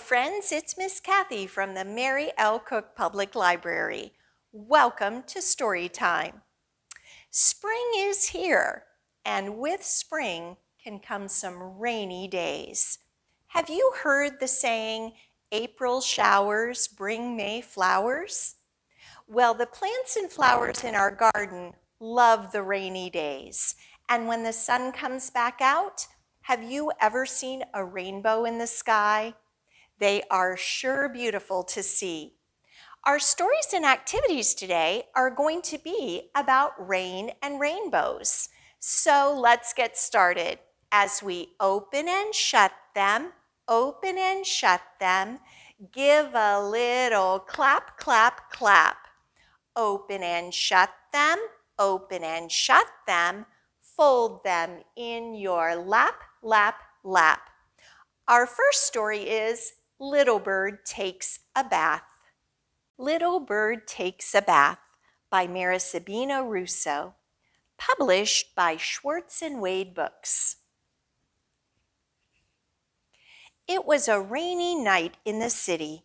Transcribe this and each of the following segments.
friends, it's Miss Cathy from the Mary L. Cook Public Library. Welcome to Storytime. Spring is here, and with spring can come some rainy days. Have you heard the saying, April showers bring May flowers? Well, the plants and flowers in our garden love the rainy days, and when the sun comes back out, have you ever seen a rainbow in the sky? They are sure beautiful to see. Our stories and activities today are going to be about rain and rainbows. So let's get started. As we open and shut them, give a little clap, clap, clap. Open and shut them, fold them in your lap, lap, lap. Our first story is Little Bird Takes a Bath. Little Bird Takes a Bath by Marisabina Russo, published by Schwartz and Wade Books. It was a rainy night in the city.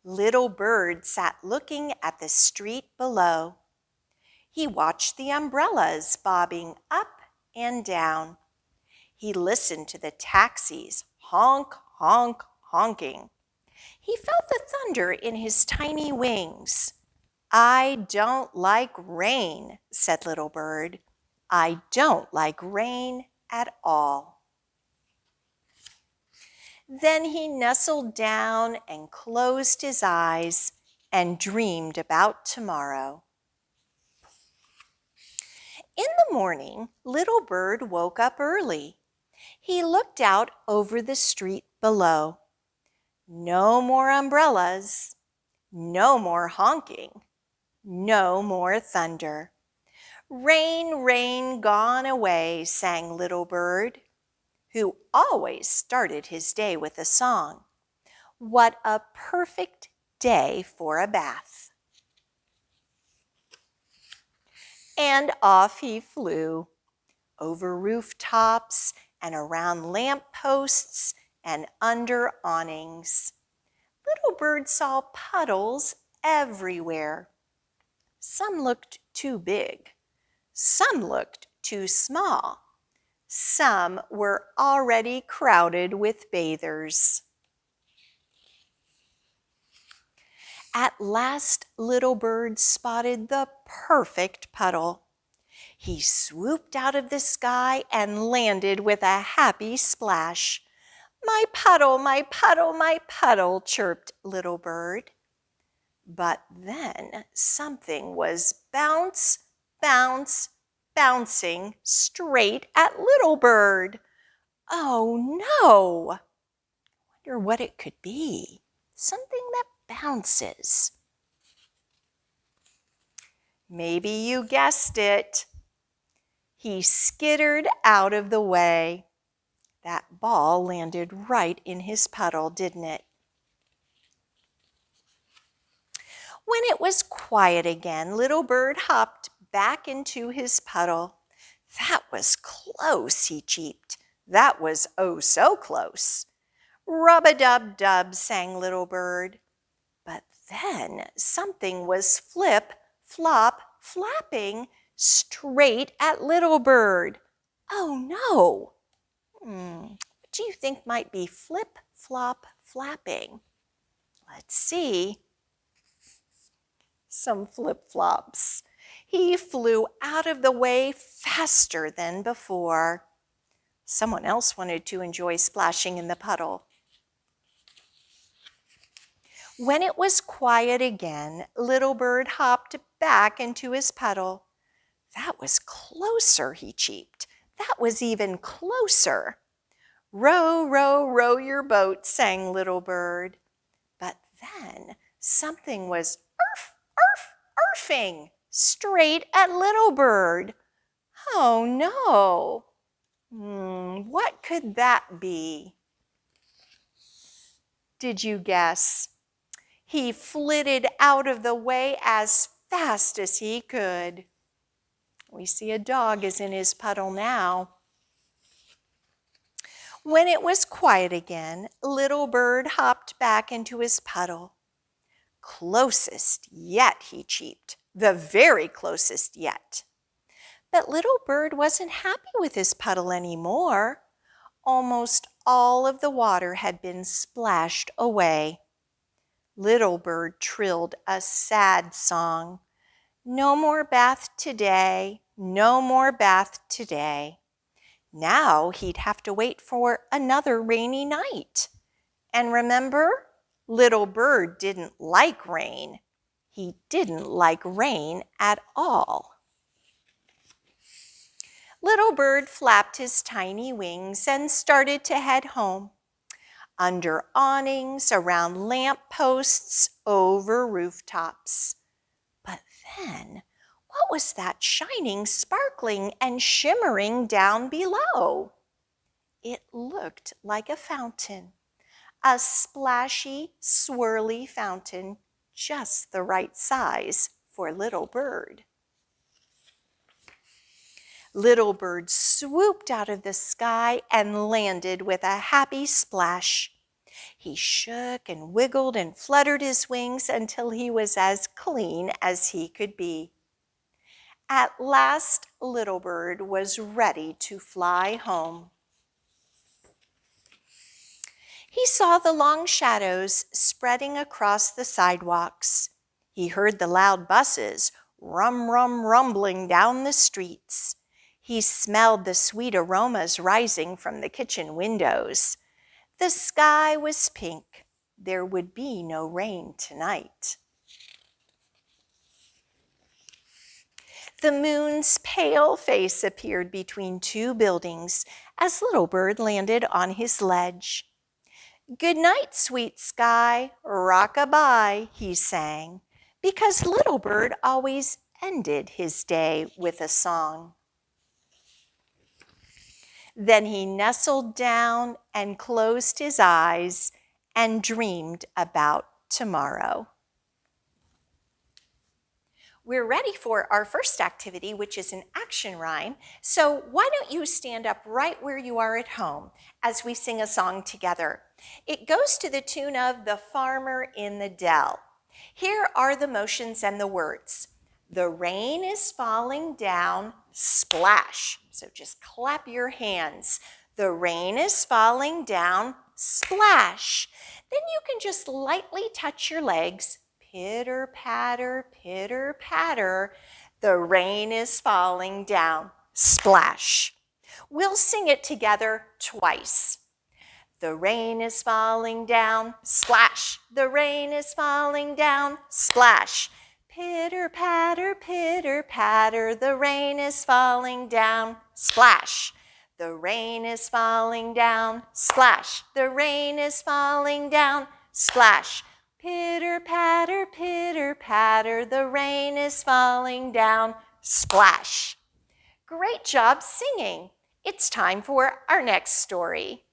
Little Bird sat looking at the street below. He watched the umbrellas bobbing up and down. He listened to the taxis honk, honk, honking. He felt the thunder in his tiny wings. I don't like rain, said Little Bird. I don't like rain at all. Then he nestled down and closed his eyes and dreamed about tomorrow. In the morning, Little Bird woke up early. He looked out over the street below. No more umbrellas, no more honking, no more thunder. Rain, rain, gone away, sang Little Bird, who always started his day with a song. What a perfect day for a bath. And off he flew, over rooftops and around lamp posts and under awnings. Little Bird saw puddles everywhere. Some looked too big. Some looked too small. Some were already crowded with bathers. At last, Little Bird spotted the perfect puddle. He swooped out of the sky and landed with a happy splash. My puddle, my puddle, my puddle, chirped Little Bird. But then something was bounce, bounce, bouncing straight at Little Bird. Oh no! I wonder what it could be. Something that bounces. Maybe you guessed it. He skittered out of the way. That ball landed right in his puddle, didn't it? When it was quiet again, Little Bird hopped back into his puddle. That was close, he cheeped. That was oh so close. Rub-a-dub-dub, sang Little Bird. But then something was flip, flop, flapping straight at Little Bird. Oh no! What do you think might be flip, flop, flapping? Let's see. Some flip-flops. He flew out of the way faster than before. Someone else wanted to enjoy splashing in the puddle. When it was quiet again, Little Bird hopped back into his puddle. That was closer, he cheeped. That was even closer. Row, row, row your boat, sang Little Bird. But then something was earfing straight at Little Bird. Oh no! What could that be? Did you guess? He flitted out of the way as fast as he could. We see a dog is in his puddle now. When it was quiet again, Little Bird hopped back into his puddle. "Closest yet," he cheeped, "the very closest yet." But Little Bird wasn't happy with his puddle anymore. Almost all of the water had been splashed away. Little Bird trilled a sad song. No more bath today, no more bath today. Now he'd have to wait for another rainy night. And remember, Little Bird didn't like rain. He didn't like rain at all. Little Bird flapped his tiny wings and started to head home. Under awnings, around lamp posts, over rooftops. But then, what was that shining, sparkling, and shimmering down below? It looked like a fountain, a splashy, swirly fountain, just the right size for Little Bird. Little Bird swooped out of the sky and landed with a happy splash. He shook and wiggled and fluttered his wings until he was as clean as he could be. At last, Little Bird was ready to fly home. He saw the long shadows spreading across the sidewalks. He heard the loud buses rumbling down the streets. He smelled the sweet aromas rising from the kitchen windows. The sky was pink. There would be no rain tonight. The moon's pale face appeared between two buildings as Little Bird landed on his ledge. "Good night, sweet sky, rock-a-bye," he sang, because Little Bird always ended his day with a song. Then he nestled down and closed his eyes and dreamed about tomorrow. We're ready for our first activity, which is an action rhyme. So why don't you stand up right where you are at home as we sing a song together? It goes to the tune of "The Farmer in the Dell." Here are the motions and the words. The rain is falling down, splash. So just clap your hands. The rain is falling down, splash. Then you can just lightly touch your legs. Pitter, patter, pitter, patter. The rain is falling down, splash. We'll sing it together twice. The rain is falling down, splash. The rain is falling down, splash. Pitter, patter, pitter, patter. The rain is falling down, splash. The rain is falling down, splash. The rain is falling down, splash. Pitter, patter, pitter, patter. The rain is falling down, splash. Great job singing. It's time for our next story.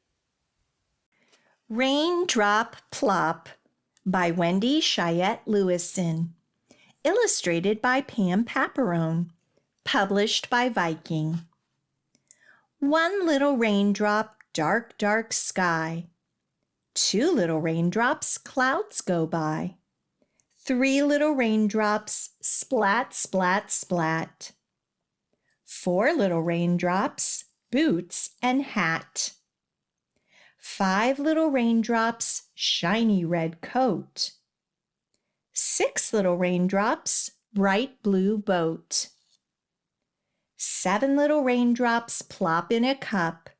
Raindrop, Plop by Wendy, Cheyette, Lewison. Illustrated by Paparone. Published by Viking. One little raindrop, dark, dark sky. Two little raindrops, clouds go by. Three little raindrops, splat, splat, splat. Four little raindrops, boots and hat. Five little raindrops, shiny red coat. Six little raindrops, bright blue boat. Seven little raindrops, plop in a cup.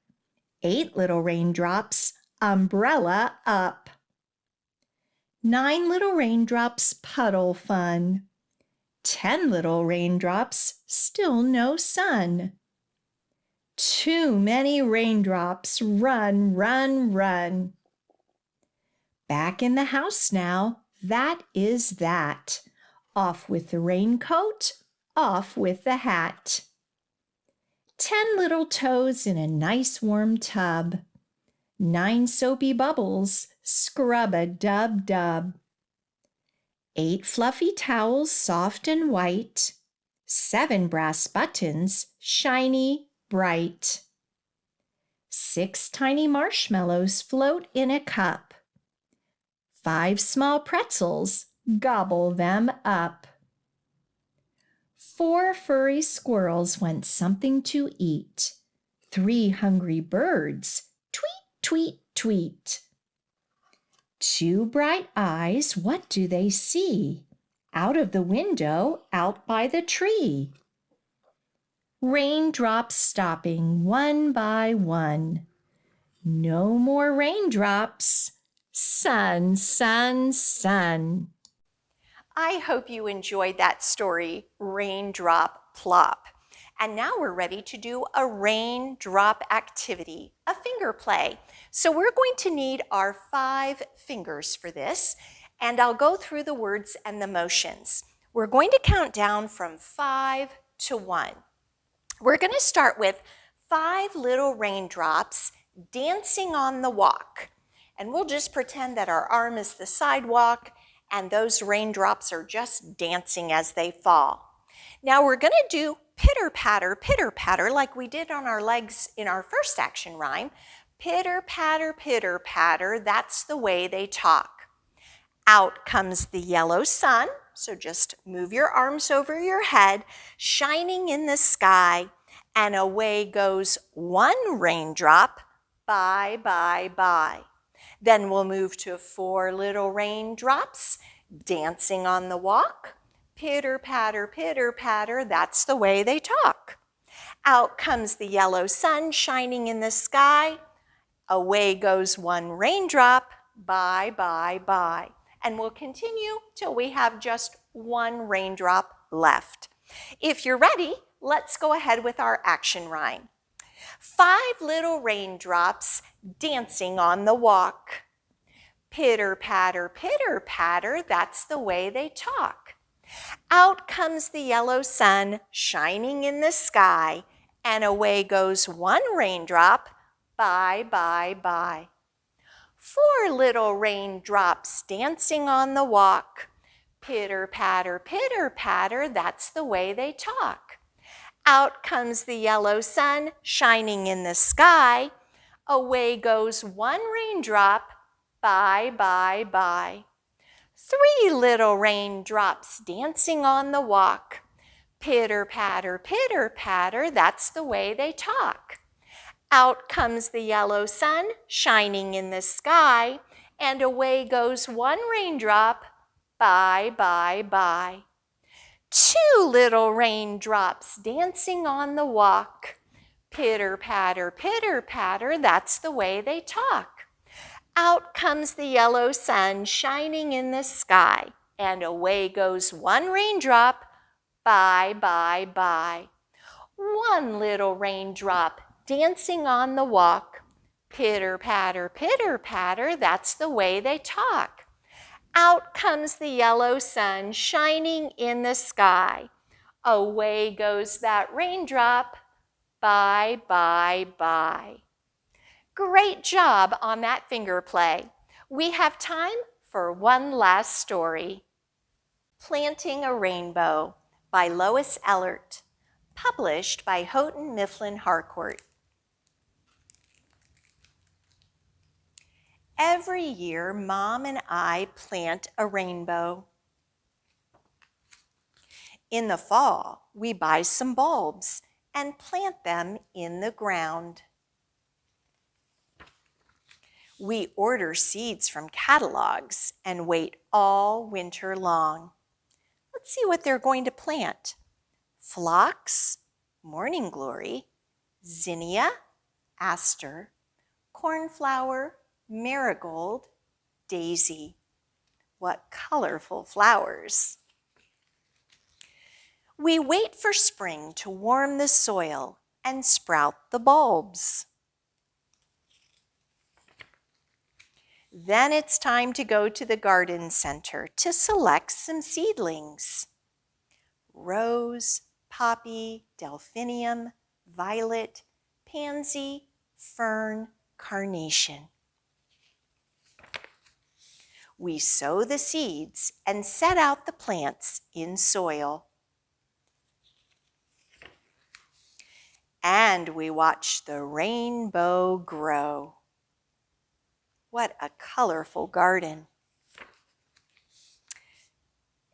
Eight little raindrops, umbrella up. Nine little raindrops, puddle fun. 10 little raindrops, still no sun. Too many raindrops, run, run, run. Back in the house now, that is that. Off with the raincoat, off with the hat. 10 little toes in a nice warm tub. 9 soapy bubbles, scrub-a-dub-dub. 8 fluffy towels, soft and white. 7 brass buttons, shiny, bright. 6 tiny marshmallows float in a cup. 5 small pretzels, gobble them up. 4 furry squirrels want something to eat. 3 hungry birds, tweet, tweet, tweet. 2 bright eyes, what do they see? Out of the window, out by the tree. Raindrops stopping one by one. No more raindrops. Sun, sun, sun. I hope you enjoyed that story, Raindrop, Plop. And now we're ready to do a raindrop activity, a finger play. So we're going to need our 5 fingers for this, and I'll go through the words and the motions. We're going to count down from 5 to 1. We're going to start with 5 little raindrops dancing on the walk. And we'll just pretend that our arm is the sidewalk and those raindrops are just dancing as they fall. Now we're going to do pitter patter like we did on our legs in our first action rhyme. Pitter patter, that's the way they talk. Out comes the yellow sun, so just move your arms over your head, shining in the sky, and away goes 1 raindrop, bye, bye, bye. Then we'll move to 4 little raindrops dancing on the walk. Pitter patter, that's the way they talk. Out comes the yellow sun shining in the sky. Away goes 1 raindrop, bye, bye, bye. And we'll continue till we have just 1 raindrop left. If you're ready, let's go ahead with our action rhyme. 5 little raindrops dancing on the walk. Pitter patter, that's the way they talk. Out comes the yellow sun shining in the sky, and away goes 1 raindrop, bye, bye, bye. 4 little raindrops dancing on the walk. Pitter patter, that's the way they talk. Out comes the yellow sun shining in the sky. Away goes 1 raindrop, bye, bye, bye. 3 little raindrops dancing on the walk. Pitter patter, that's the way they talk. Out comes the yellow sun shining in the sky, and away goes 1 raindrop, bye, bye, bye. 2 little raindrops dancing on the walk. Pitter patter, that's the way they talk. Out comes the yellow sun shining in the sky, and away goes 1 raindrop, bye, bye, bye. 1 little raindrop dancing on the walk. Pitter patter, that's the way they talk. Out comes the yellow sun shining in the sky. Away goes that raindrop, bye, bye, bye. Great job on that finger play. We have time for one last story. Planting a Rainbow by Lois Ehlert, published by Houghton, Mifflin, Harcourt. Every year, Mom and I plant a rainbow. In the fall, we buy some bulbs and plant them in the ground. We order seeds from catalogs and wait all winter long. Let's see what they're going to plant. Phlox, morning glory, zinnia, aster, cornflower, marigold, daisy. What colorful flowers. We wait for spring to warm the soil and sprout the bulbs. Then it's time to go to the garden center to select some seedlings. Rose, poppy, delphinium, violet, pansy, fern, carnation. We sow the seeds and set out the plants in soil. And we watch the rainbow grow. What a colorful garden.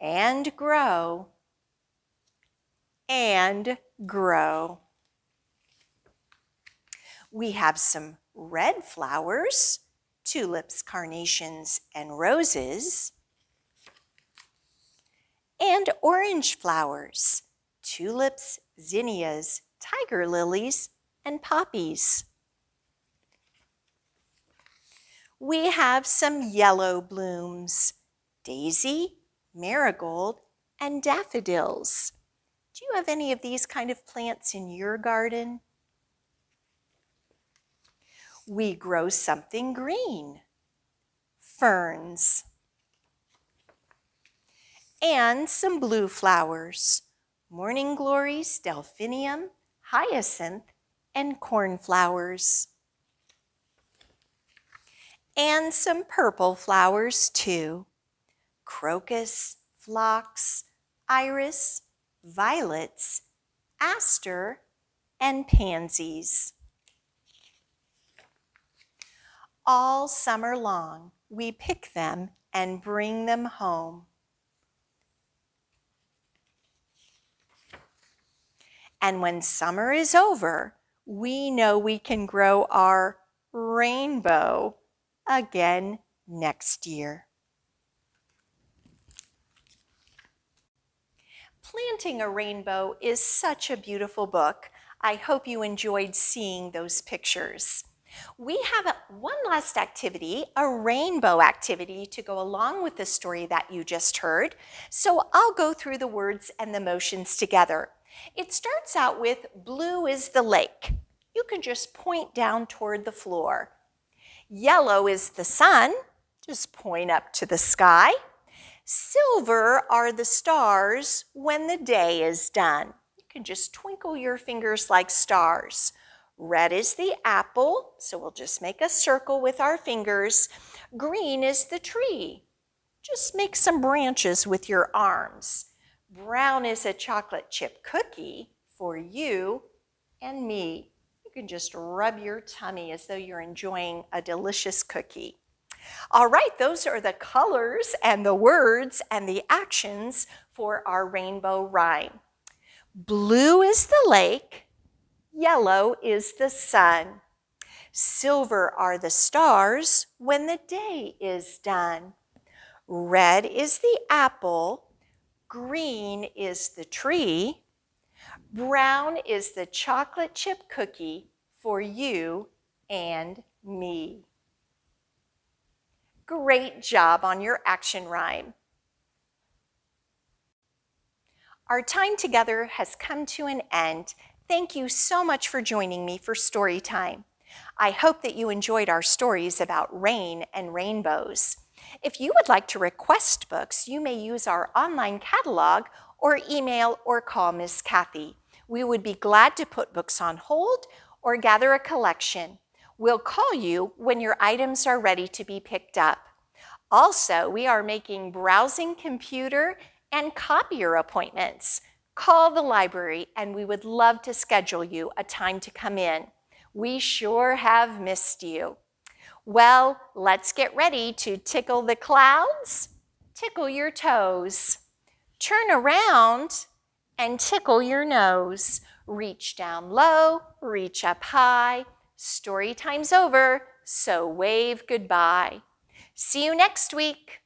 And grow. And grow. We have some red flowers, tulips, carnations, and roses. And orange flowers, tulips, zinnias, tiger lilies, and poppies. We have some yellow blooms, daisy, marigold, and daffodils. Do you have any of these kind of plants in your garden? We grow something green, ferns, and some blue flowers, morning glories, delphinium, hyacinth, and cornflowers. And some purple flowers too, crocus, phlox, iris, violets, aster, and pansies. All summer long, we pick them and bring them home. And when summer is over, we know we can grow our rainbow again next year. Planting a Rainbow is such a beautiful book. I hope you enjoyed seeing those pictures. We have one last activity, a rainbow activity, to go along with the story that you just heard. So I'll go through the words and the motions together. It starts out with blue is the lake. You can just point down toward the floor. Yellow is the sun. Just point up to the sky. Silver are the stars when the day is done. You can just twinkle your fingers like stars. Red is the apple, so we'll just make a circle with our fingers. Green is the tree. Just make some branches with your arms. Brown is a chocolate chip cookie for you and me. You can just rub your tummy as though you're enjoying a delicious cookie. All right, those are the colors and the words and the actions for our rainbow rhyme. Blue is the lake. Yellow is the sun. Silver are the stars when the day is done. Red is the apple. Green is the tree. Brown is the chocolate chip cookie for you and me. Great job on your action rhyme. Our time together has come to an end. Thank you so much for joining me for Storytime. I hope that you enjoyed our stories about rain and rainbows. If you would like to request books, you may use our online catalog or email or call Miss Cathy. We would be glad to put books on hold or gather a collection. We'll call you when your items are ready to be picked up. Also, we are making browsing computer and copier appointments. Call the library and we would love to schedule you a time to come in. We sure have missed you. Well, let's get ready to tickle the clouds, tickle your toes, turn around and tickle your nose. Reach down low, reach up high. Story time's over, so wave goodbye. See you next week.